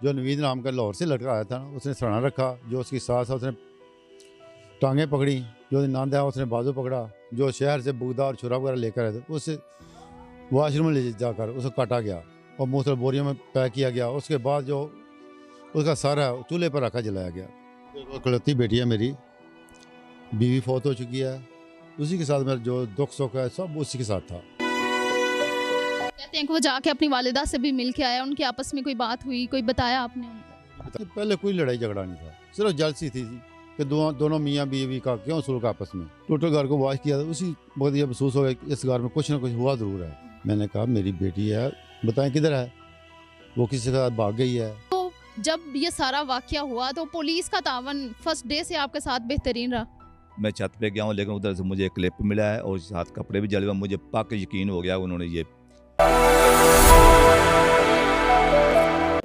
जो नवीद नाम का लाहौर से लड़का आया था ना, उसने सराना रखा, जो उसकी साथ उसने टांगें पकड़ी, जो नंद है उसने बाजू पकड़ा, जो शहर से बुगदा और छुरा वगैरह लेकर आए थे उसे वॉशरूम में ले जाकर उसे काटा गया और मुख्तलिफ बोरियों में पैक किया गया। उसके बाद जो उसका सर है चूल्हे पर रखा जलाया गया। इकलौती बेटी है मेरी, बीवी फौत हो चुकी है, उसी के साथ मेरा जो दुख सुख है सब उसी के साथ था। कहते हैं कि वो जाके अपनी वालिदा से भी मिल के आया, उनकी आपस में कोई बात हुई, कोई बताया आपने उनको? पहले कोई लड़ाई झगड़ा नहीं था, सिर्फ जलसी थी कि दोनों मियाँ बीवी का क्यों सुलग आपस में। टोटल घर को वाश किया था, उसी वक्त ये महसूस हो गया कि इस घर में कुछ ना कुछ हुआ ज़रूर है। मैंने कहा मेरी बेटी है, बताएं किधर है, वो किसी के साथ भाग गई है। तो जब ये सारा वाकया हुआ तो पुलिस का तावन फर्स्ट डे से आपके साथ बेहतरीन रहा? मैं छत पे गया हूँ, लेकिन उधर से मुझे एक क्लिप मिला है और साथ कपड़े भी जले हुए। मुझे पक्का यकीन हो गया उन्होंने ये।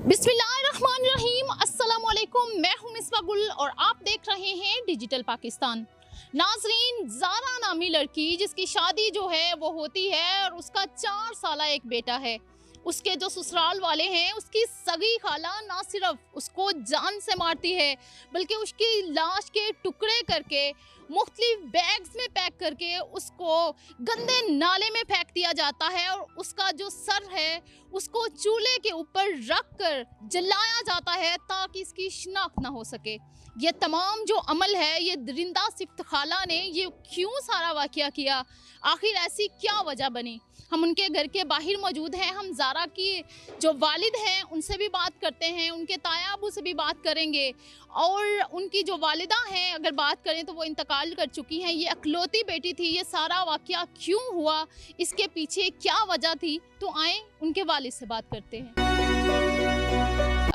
बिस्मिल्लाहिर्रहमानिर्रहीम, अस्सलाम वालेकुम। मैं हूं मिसबा गुल और आप देख रहे हैं डिजिटल पाकिस्तान। नाजरीन, ज़ारा नामी लड़की जिसकी शादी जो है वो होती है और उसका 4 साला एक बेटा है। उसके जो ससुराल वाले हैं, उसकी सगी खाला ना सिर्फ उसको जान से मारती है बल्कि उसकी लाश के टुकड़े करके मुख्तलिफ बैग्स में पैक करके उसको गंदे नाले में फेंक दिया जाता है और उसका जो सर है उसको चूल्हे के ऊपर रख कर जलाया जाता है ताकि इसकी शिनाख्त ना हो सके। ये तमाम जो अमल है, ये दरिंदा सिफ्त खाला ने ये क्यों सारा वाकया किया, आखिर ऐसी क्या वजह बनी? हम उनके घर के बाहर मौजूद हैं। हम ज़ारा की जो वालिद हैं उनसे भी बात करते हैं, उनके ताया अबू से भी बात करेंगे और उनकी जो वालिदा हैं अगर बात करें तो वो इंतकाल कर चुकी हैं। ये अकलौती बेटी थी, ये सारा वाकया क्यों हुआ, इसके पीछे क्या वजह थी, तो आए उनके वालिद से बात करते हैं।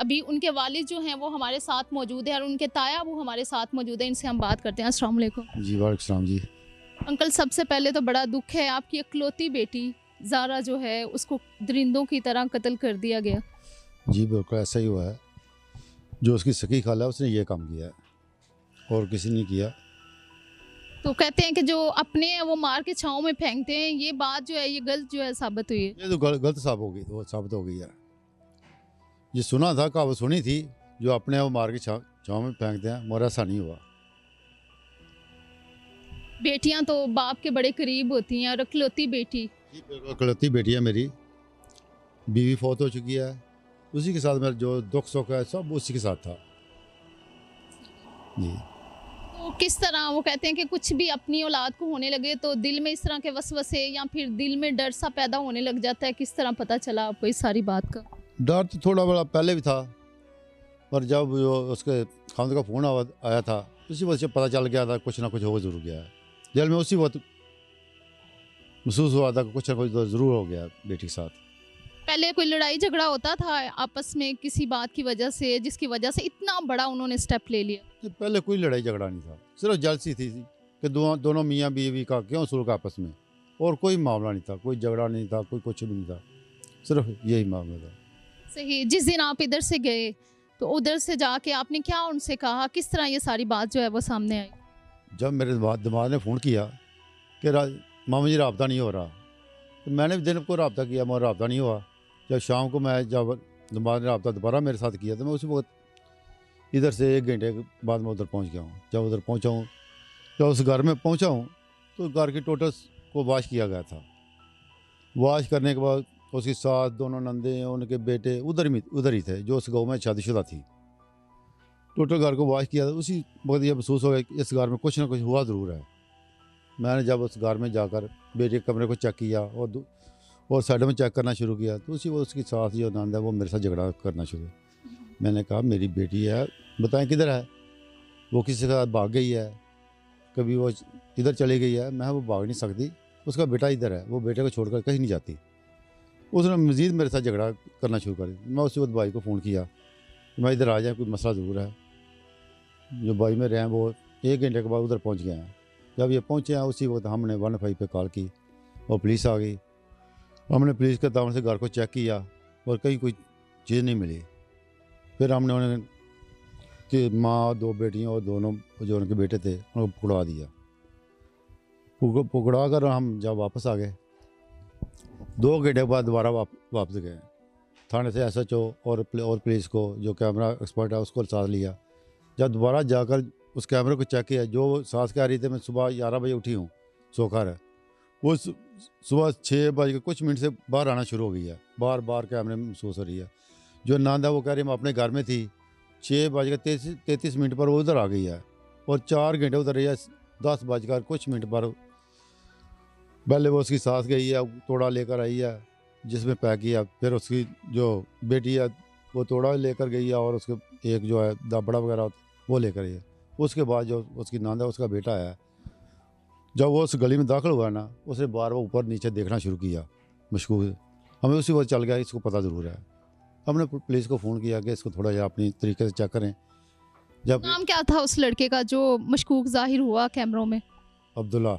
अभी उनके वालिद जो हैं वो हमारे साथ मौजूद है और उनके ताया अबू हमारे साथ मौजूद है, इनसे हम बात करते हैं। अस्सलाम वालेकुम जी वालेकुम सलाम जी। अंकल, सबसे पहले तो बड़ा दुख है, आपकी इकलौती बेटी ज़ारा जो है उसको दरिंदों की तरह कत्ल कर दिया गया। जी बिल्कुल ऐसा ही हुआ है, जो उसकी सगी खाला है उसने ये काम किया है और किसी ने किया। तो कहते हैं कि जो अपने हैं वो मार के छाँव में फेंकते हैं, ये बात जो है ये गलत जो है साबित हुई है। ये तो गलत साबित हो गई, वो साबित हो गई है। ये सुना था, कहावत सुनी थी, जो अपने वो मार के छाँव में फेंकते हैं, मगर ऐसा नहीं हुआ। बेटियां तो बाप के बड़े करीब होती हैं और इकलौती बेटी। जी बिल्कुल इकलौती बेटी है मेरी, बीवी फौत हो चुकी है, उसी के साथ मेरा जो दुख सुख है सब उसी के साथ था। जी तो किस तरह वो कहते हैं कि कुछ भी अपनी औलाद को होने लगे तो दिल में इस तरह के वसवसे या फिर दिल में डर सा पैदा होने लग जाता है, किस तरह पता चला आपको इस सारी बात का? डर तो थोड़ा बड़ा पहले भी था, पर जब जो उसके खामद का फ़ोन आया था उसी वजह से पता चल गया था कुछ ना कुछ हो ज़रूर गया है। जेल में उसी वक्त महसूस हुआ था कि कुछ ना कुछ तो ज़रूर हो गया बेटी के साथ। पहले कोई लड़ाई झगड़ा होता था आपस में किसी बात की वजह से जिसकी वजह से इतना बड़ा उन्होंने स्टेप ले लिया? ये पहले कोई लड़ाई झगड़ा नहीं था, सिर्फ जलसी थी कि दोनों मियाँ बीवी का क्यों सुलग आपस में, और कोई मामला नहीं था, कोई झगड़ा नहीं था, कोई कुछ भी नहीं था, सिर्फ यही मामला था। सही। जिस दिन आप इधर से गए तो उधर से जाके आपने क्या उनसे कहा, किस तरह ये सारी बात जो है वो सामने आई? जब मेरे दिमाग ने फ़ोन किया कि मामा जी रब्ता नहीं हो रहा, तो मैंने भी दिन को रब्ता किया मगर रब्ता नहीं हुआ। जब शाम को मैं जब दिमाग ने रब्ता दोबारा मेरे साथ किया तो मैं उसी वक्त इधर से 1 घंटे के बाद मैं उधर पहुंच गया हूँ। जब उधर पहुंचा हूँ, जब उस घर में पहुंचा हूँ तो घर की टोटल को वाश किया गया था। वाश करने के बाद उसकी सास, दोनों नंदे, उनके बेटे उधर ही थे, जो उस गाँव में शादीशुदा थी। टोटल घर को वाश किया था, उसी वक्त ये महसूस हो गया कि इस घर में कुछ ना कुछ हुआ ज़रूर है। मैंने जब उस घर में जाकर बेटे के कमरे को चेक किया और साइड में चेक करना शुरू किया तो उसी वो उसकी सास जो नंद है वो मेरे साथ झगड़ा करना शुरू। मैंने कहा मेरी बेटी है, बताएं किधर है, वो किसी के साथ भाग गई है, कभी वो इधर चली गई है। मैं वो भाग नहीं सकती, उसका बेटा इधर है, वो बेटे को छोड़कर कहीं नहीं जाती। उसने मज़ीद मेरे साथ झगड़ा करना शुरू कर दिया। मैं उसी वक्त भाई को फ़ोन किया कि मैं इधर आ जाए, कोई मसला ज़रूर है। जो भाई में रहे हैं वो 1 घंटे के बाद उधर पहुंच गए हैं। जब ये पहुंचे हैं उसी वक्त हमने 115 पे कॉल की और पुलिस आ गई। हमने पुलिस के तावन से घर को चेक किया और कहीं कोई चीज़ नहीं मिली। फिर हमने उन्हें कि माँ, 2 बेटियां और दोनों जो उनके बेटे थे उनको पकड़ा दिया। पकड़ा कर हम जब वापस आ गए 2 घंटे के बाद दोबारा वापस गए। थाने से एसएचओ और पुलिस को जो कैमरा एक्सपर्ट है उसको साथ लिया। जब दोबारा जाकर उस कैमरे को चेक किया, जो सांस कह रही थी मैं सुबह 11 बजे उठी हूँ सोकर, वो सुबह 6 बज के कुछ मिनट से बाहर आना शुरू हो गई है, बार बार कैमरे में महसूस हो रही है। जो नंद है वो कह रही है मैं अपने घर में थी, 6 बज के 33 मिनट पर वो उधर आ गई है और 4 घंटे उधर रही है। 10 बजकर कुछ मिनट पर पहले वो उसकी सास गई है, तोड़ा लेकर आई है जिसमें पैक किया, फिर उसकी जो बेटी है वो तोड़ा लेकर गई है और उसके एक जो है दाबड़ा वगैरह वो लेकर आई है। उसके बाद जो उसकी नंद है उसका बेटा है, जब वो उस गली में दाखिल हुआ ना, उसने बार बार ऊपर नीचे देखना शुरू किया मशकूक। हमें उसी वक्त चल गया इसको पता ज़रूर है। हमने पुलिस को फ़ोन किया कि इसको थोड़ा अपनी तरीके से चेक करें। जब नाम क्या था उस लड़के का जो मशकूक जाहिर हुआ कैमरों में? अब्दुल्ला।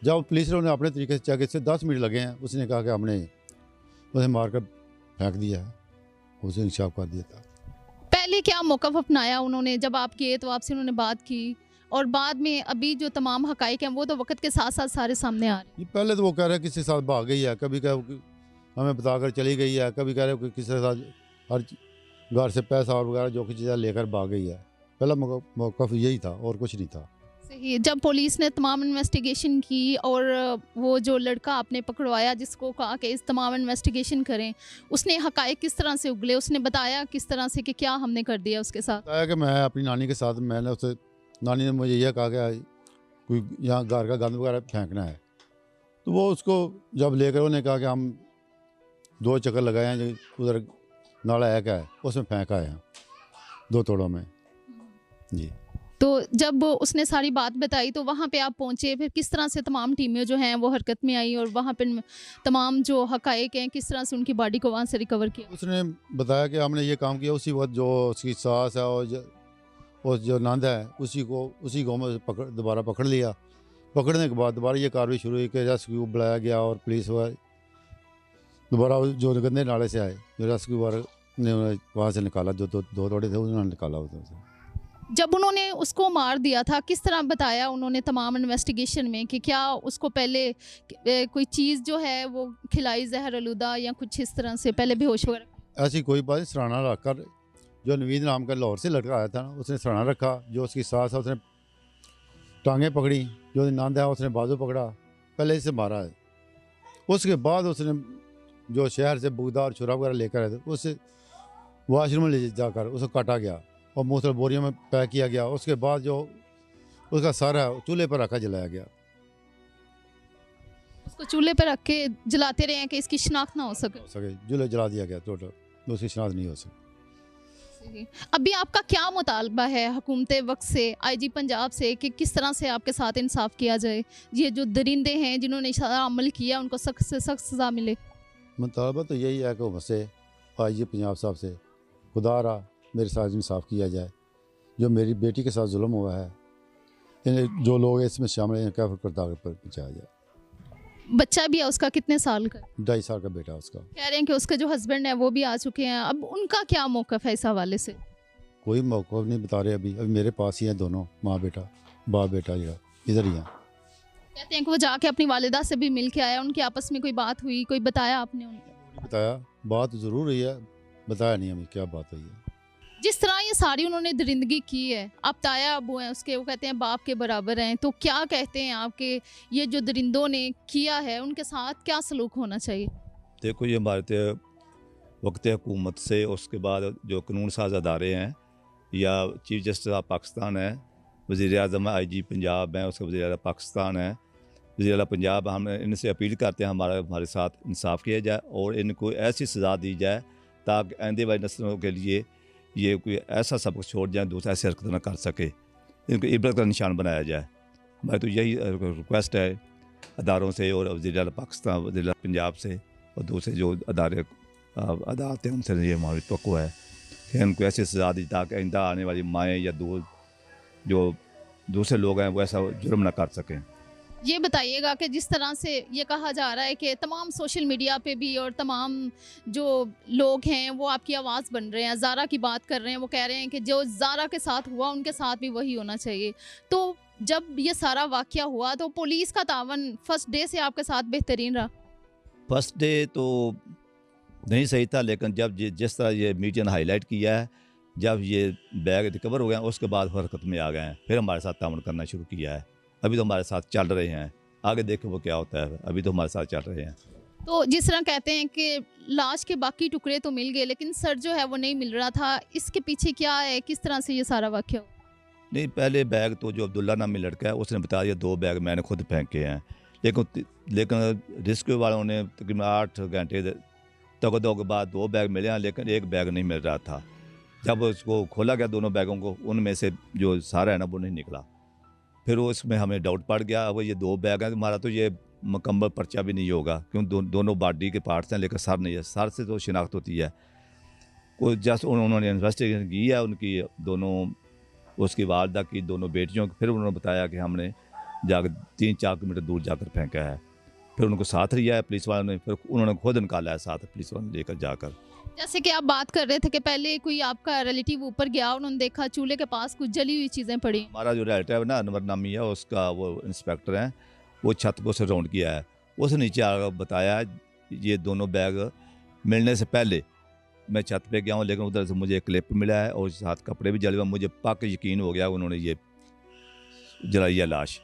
जब पुलिस ने उन्हें अपने तरीके से चेक, इससे 10 मिनट लगे हैं, उसने कहा कि हमने उसे मारकर फेंक दिया है, उसे इंसाफ कर दिया था। पहले क्या मौक़िफ़ अपनाया उन्होंने जब आप गए तो आपसे उन्होंने बात की, और बाद में अभी जो तमाम हक़ाइक़ हैं वो तो वक्त के साथ साथ सारे सामने आ रहे हैं? पहले तो वो कह रहे हैं किसी के साथ भाग गई है, कभी कह हमें बताकर चली गई है, कभी कह रहे हैं किसी के साथ हर घर से पैसा और वगैरह जो कुछ चीज़ें लेकर भाग गई है। पहला मौक़िफ़ यही था और कुछ नहीं था। सही। जब पुलिस ने तमाम इन्वेस्टिगेशन की और वो जो लड़का आपने पकड़वाया जिसको कहा कि इस तमाम इन्वेस्टिगेशन करें, उसने हक़ाइक़ किस तरह से उगले, उसने बताया किस तरह से कि क्या हमने कर दिया उसके साथ? बताया कि मैं अपनी नानी के साथ, मैंने उसे, नानी ने मुझे यह कहा कि कोई यहाँ घर का गंद वगैरह फेंकना है, तो वो उसको जब लेकर उन्होंने कहा कि हम 2 चक्कर लगाए हैं, जो उधर नाला है क्या है उसमें फेंक आए हैं 2 तोड़ों में जी। तो जब उसने सारी बात बताई तो वहाँ पे आप पहुँचे, फिर किस तरह से तमाम टीमें जो हैं वो हरकत में आई और वहाँ पे तमाम जो हक़ाइक़ हैं किस तरह से उनकी बॉडी को वहाँ से रिकवर किया? उसने बताया कि हमने ये काम किया, उसी वक्त जो उसकी सास है और जो नंद है उसी गाँव में दोबारा पकड़ लिया। पकड़ने के बाद दोबारा ये कार्रवाई शुरू हुई कि रेस्क्यू बुलाया गया और पुलिस दोबारा जो गंदे नाले से आए, जो रेस्क्यू वाले ने वहाँ से निकाला, जो 2 तोड़े थे उन्होंने निकाला उधर से। जब उन्होंने उसको मार दिया था किस तरह बताया उन्होंने तमाम इन्वेस्टिगेशन में कि क्या उसको पहले कोई चीज़ जो है वो खिलाई जहर आलूदा या कुछ इस तरह से, पहले बेहोश वगैरह? ऐसी कोई बात नहीं। सराहना रखकर जो नवीद नाम का लाहौर से लड़का आया था ना, उसने सराहना रखा। जो उसकी सास है उसने टांगें पकड़ी, जो नंद है उसने बाजू पकड़ा, पहले इसे मारा है। उसके बाद उसने जो शहर से बुगदा और छुरा वगैरह लेकर आए थे उससे वाशरूम में ले जाकर उसको काटा गया और मुख्तलिफ बोरियों में पैक किया गया। उसके बाद जो उसका सर है चूल्हे पर रखा जलाया गया। उसको चूल्हे पर रख के जलाते रहे हैं कि इसकी शिनाख्त ना हो सके? चूल्हे जला दिया गया टोटल, उसकी शिनाख्त नहीं हो सकी। अभी आपका क्या मुतालबा है हुकूमत वक्त से, आईजी पंजाब से, कि किस तरह से आपके साथ इंसाफ किया जाए? ये जो दरिंदे हैं जिन्होंने सारा अमल किया उनको सख्त से सख्त सज़ा मिले। मुतालबा तो यही है कि वो मुझसे आईजी पंजाब साहब से खुदा रहा मेरे साथ इंसाफ किया जाए। जो मेरी बेटी के साथ जुल्म हुआ है, इन्हें जो लोग इसमें शामिल हैं कैफर करदार पर पहुँचाया जाए। बच्चा भी है उसका, कितने साल का? 2.5 साल का बेटा उसका। कह रहे हैं कि उसके जो हस्बैंड है वो भी आ चुके हैं, अब उनका क्या मौक़िफ़ है इस हवाले से? कोई मौक़िफ़ नहीं बता रहे अभी मेरे पास ही हैं दोनों, माँ बेटा, बाप बेटा जो इधर ही हैं। कहते हैं कि वो जाके अपनी वालिदा से भी मिल के आया, उनकी आपस में कोई बात हुई, कोई बताया आपने उनको? बताया, बात ज़रूर हुई है, बताया नहीं हमें क्या बात हुई है। जिस तरह ये सारी उन्होंने दरिंदगी की है, आप ताया अबू हैं उसके, वो कहते हैं बाप के बराबर हैं, तो क्या कहते हैं आपके ये जो दरिंदों ने किया है उनके साथ क्या सलूक होना चाहिए? देखो, ये हमारे वक्त हुकूमत से, उसके बाद जो कानून साज अदारे हैं या चीफ जस्टिस ऑफ पाकिस्तान है, वज़ीर आज़म IG पंजाब हैं, उसके वज़ीर आला पाकिस्तान है, वज़ीर आला पंजाब, हम इनसे अपील करते हैं हमारे साथ इंसाफ किया जाए और इनको ऐसी सज़ा दी जाए ताकि आने वाली नस्लों के लिए ये कोई ऐसा सबक छोड़ जाए, दूसरा ऐसी हरकत न कर सके, इनको इबरत का निशान बनाया जाए। हमारी तो यही रिक्वेस्ट है अदारों से और वज़ीर आला पाकिस्तान, वज़ीर आला पंजाब से और दूसरे जो अदारे अदालत हैं उनसे ये हमारी तवक्को है कि इनको ऐसी सज़ा दी ताकि आइंदा आने वाली माएँ या जो दूसरे लोग हैं वो ऐसा जुर्म ना कर सकें। ये बताइएगा कि जिस तरह से ये कहा जा रहा है कि तमाम सोशल मीडिया पे भी और तमाम जो लोग हैं वो आपकी आवाज़ बन रहे हैं, ज़ारा की बात कर रहे हैं, वो कह रहे हैं कि जो ज़ारा के साथ हुआ उनके साथ भी वही होना चाहिए। तो जब ये सारा वाक़या हुआ तो पुलिस का तावन फर्स्ट डे से आपके साथ बेहतरीन रहा? फर्स्ट डे तो नहीं सही था, लेकिन जब जिस तरह ये मीडिया ने हाईलाइट किया है, जब ये बैग रिकवर हो गया उसके बाद हरकत में आ गए हैं, फिर हमारे साथ ताउन करना शुरू किया है। अभी तो हमारे साथ चल रहे हैं, आगे देखो वो क्या होता है। अभी तो हमारे साथ चल रहे हैं। तो जिस तरह कहते हैं कि लाश के बाकी टुकड़े तो मिल गए लेकिन सर जो है वो नहीं मिल रहा था, इसके पीछे क्या है, किस तरह से ये सारा वाक़या हुआ? नहीं, पहले बैग तो जो अब्दुल्ला नामी लड़का है उसने बता दिया 2 बैग मैंने खुद फेंके हैं, लेकिन रेस्क्यू वालों ने तकरीबन 8 घंटे तगदो के बाद 2 बैग मिले हैं, लेकिन 1 बैग नहीं मिल रहा था। जब उसको खोला गया दोनों बैगों को, उनमें से जो सारा है ना वो नहीं निकला। फिर वो इसमें हमें डाउट पड़ गया, अब ये 2 बैग हैं, हमारा तो ये मुकम्मल पर्चा भी नहीं होगा, क्यों दोनों बॉडी के पार्ट्स हैं लेकिन सर नहीं है। सर से तो शिनाख्त होती है। वो जस्ट उन्होंने इन्वेस्टिगेशन की है उनकी दोनों, उसकी वालदा की दोनों बेटियों की। फिर उन्होंने बताया कि हमने जाकर 3-4 किलोमीटर दूर जाकर फेंका है। फिर उनको साथ लिया है पुलिस वालों ने, फिर उन्होंने खुद निकाला है साथ पुलिस वालों ने लेकर जाकर। जैसे कि आप बात कर रहे थे कि पहले कोई आपका रिलेटिव ऊपर गया, उन्होंने देखा चूल्हे के पास कुछ जली हुई चीज़ें पड़ी। हमारा जो रिलेटिव है ना, अनवर नामी है, उसका वो इंस्पेक्टर हैं, वो छत को से राउंड किया है, उस नीचे आकर बताया ये दोनों बैग मिलने से पहले मैं छत पे गया हूँ, लेकिन उधर से मुझे एक क्लिप मिला है और साथ कपड़े भी जले हुए। मुझे पक्का यकीन हो गया उन्होंने ये जलाई है लाश,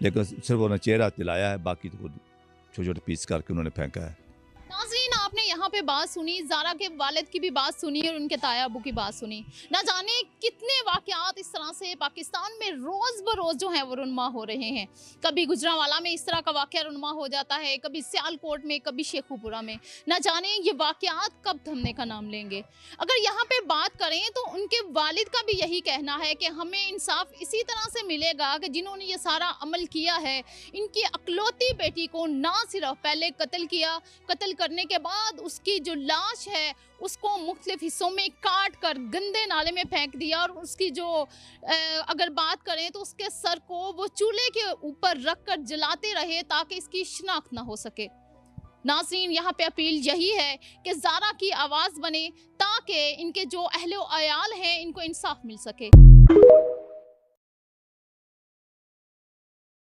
लेकिन सिर्फ उन्होंने चेहरा जलाया है, बाकी तो छोटे छोटे पीस करके उन्होंने फेंका है। नाज़रीन, आपने यहाँ पे बात सुनी, ज़ारा के वालिद की भी बात सुनी और उनके ताया अबू की बात सुनी। ना जाने कितने वाक़यात इस तरह से पाकिस्तान में रोज़ बरोज़ जो हैं वो रुनमा हो रहे हैं। कभी गुजरांवाला में इस तरह का वाक़या रुनमा हो जाता है, कभी सियालकोट में, कभी शेखुपुरा में। ना जाने ये वाक़यात कब थमने का नाम लेंगे। अगर यहाँ पे बात करें तो उनके वालिद का भी यही कहना है कि हमें इंसाफ इसी तरह से मिलेगा कि जिन्होंने ये सारा अमल किया है, इनकी अकलौती बेटी को ना सिर्फ पहले कत्ल किया, कत्ल करने के बाद उसकी जो लाश है उसको मुख्तलिफ हिस्सों में काट कर गंदे नाले में फेंक दिया, और उसकी जो अगर बात करें तो उसके सर को वो चूल्हे के ऊपर रख कर जलाते रहे ताकि इसकी शिनाख्त ना हो सके। नाज़रीन, यहाँ पे अपील यही है कि ज़ारा की आवाज़ बने ताकि इनके जो अहले अयाल हैं इनको इंसाफ मिल सके।